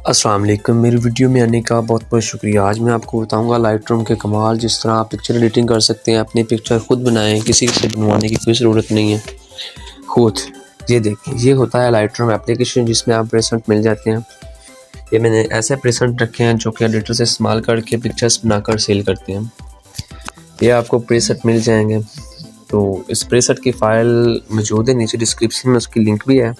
अस्सलाम वालेकुम। मेरी वीडियो में आने का बहुत बहुत शुक्रिया। आज मैं आपको बताऊंगा लाइटरूम के कमाल, जिस तरह आप पिक्चर एडिटिंग कर सकते हैं, अपनी पिक्चर खुद बनाएं, किसी से बनवाने की कोई ज़रूरत नहीं है खुद। ये देखें, ये होता है लाइटरूम एप्लीकेशन जिसमें आप प्रेसेंट मिल जाते हैं। ये मैंने ऐसे प्रेसेंट रखे हैं जो कि एडिटर से इस्तेमाल करके पिक्चर्स बनाकर सेल करते हैं। ये आपको प्रेसेट मिल जाएंगे। तो इस प्रेसेट की फ़ाइल मौजूद है, नीचे डिस्क्रिप्शन में उसकी लिंक भी है।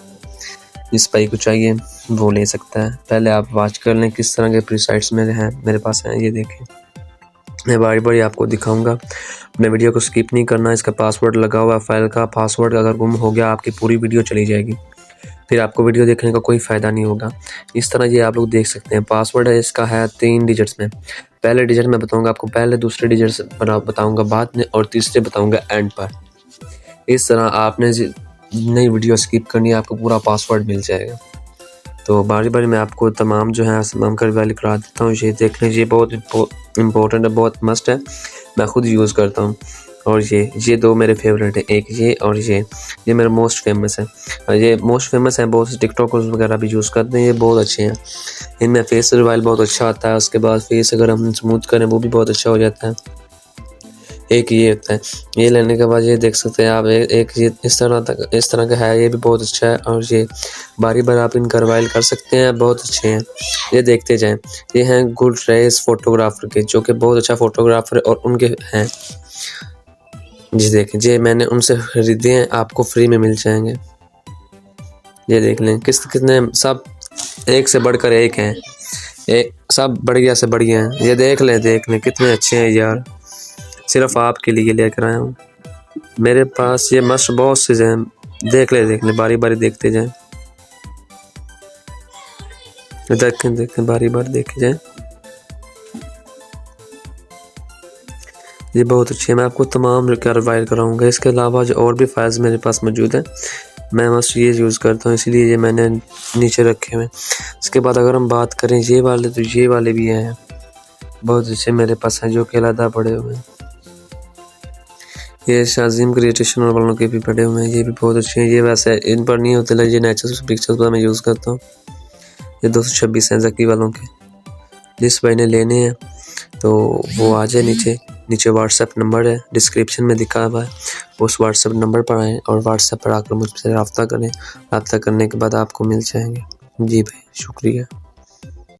जिस भाई को चाहिए वो ले सकता है। पहले आप वॉच कर लें किस तरह के प्रीसेट्स मेरे पास हैं। ये देखें, मैं बारी बारी आपको दिखाऊंगा। अपने वीडियो को स्किप नहीं करना। इसका पासवर्ड लगा हुआ है, फाइल का पासवर्ड अगर गुम हो गया आपकी पूरी वीडियो चली जाएगी, फिर आपको वीडियो देखने का कोई फ़ायदा नहीं होगा। इस तरह ये आप लोग देख सकते हैं। पासवर्ड है इसका है 3 डिजिट्स में। पहले डिजिट में बताऊँगा आपको, पहले दूसरे डिजिट्स बताऊँगा बाद में, और तीसरे बताऊँगा एंड पर। इस तरह आपने नई वीडियो स्किप करनी है, आपको पूरा पासवर्ड मिल जाएगा। तो बारी बारी मैं आपको तमाम जो है तमाम कर वाली करा देता हूँ। ये देख लीजिए, बहुत इम्पोर्टेंट है, बहुत मस्ट है, मैं खुद यूज़ करता हूँ। और ये दो मेरे फेवरेट हैं, एक ये और ये मेरे मोस्ट फेमस है। ये मोस्ट फेमस है, बहुत से टिकटॉकर्स वगैरह भी यूज़ करते हैं। ये बहुत अच्छे हैं, इनमें फेस रिवाइल बहुत अच्छा आता है। उसके बाद फेस अगर हम स्मूथ करें वो भी बहुत अच्छा हो जाता है। एक ये होता है। ये लेने के बाद ये देख सकते हैं आप, एक ये इस तरह का है, ये भी बहुत अच्छा है। और ये बारी बार आप इनका रिवाइल कर सकते हैं, बहुत अच्छे हैं। ये देखते जाएं। ये हैं गुड रेस फोटोग्राफर के, जो कि बहुत अच्छा फोटोग्राफर और उनके हैं। जी देखें, ये मैंने उनसे खरीदे हैं, आपको फ्री में मिल जाएंगे। ये देख लें कितने सब एक से बढ़कर एक हैं, एक सब बढ़िया से बढ़िया हैं। ये देख लें कितने अच्छे हैं यार, सिर्फ आपके लिए लेकर आया हूँ। मेरे पास ये मस्ट बहुत से हैं, देख ले बारी बारी देखते जाएं। देखें बारी बारी देखे जाएं। ये बहुत अच्छे हैं, मैं आपको तमाम रिवाइल कराऊंगा। इसके अलावा जो और भी फाइल्स मेरे पास मौजूद हैं, मैं मस्ट ये यूज़ करता हूँ, इसीलिए ये मैंने नीचे रखे हुए हैं। इसके बाद अगर हम बात करें ये वाले, तो ये वाले भी हैं, बहुत अच्छे मेरे पास हैं, जो कि अलग पड़े हुए हैं। ये शाज़ीम क्रिएशन वालों के भी पड़े हुए हैं, ये भी बहुत अच्छे हैं। ये वैसे इन पर नहीं होते, ये नेचुरल पिक्चर्स पर मैं यूज़ करता हूँ। ये 226 हैं ज़की वालों के। जिस भाई ने लेने हैं तो वो आ जाए, नीचे व्हाट्सएप नंबर है, डिस्क्रिप्शन में दिखा हुआ है। उस व्हाट्सएप नंबर पर आएँ और व्हाट्सएप पर आकर मुझसे रब्ता करें। रब्ता करने के बाद आपको मिल जाएंगे। जी भाई, शुक्रिया।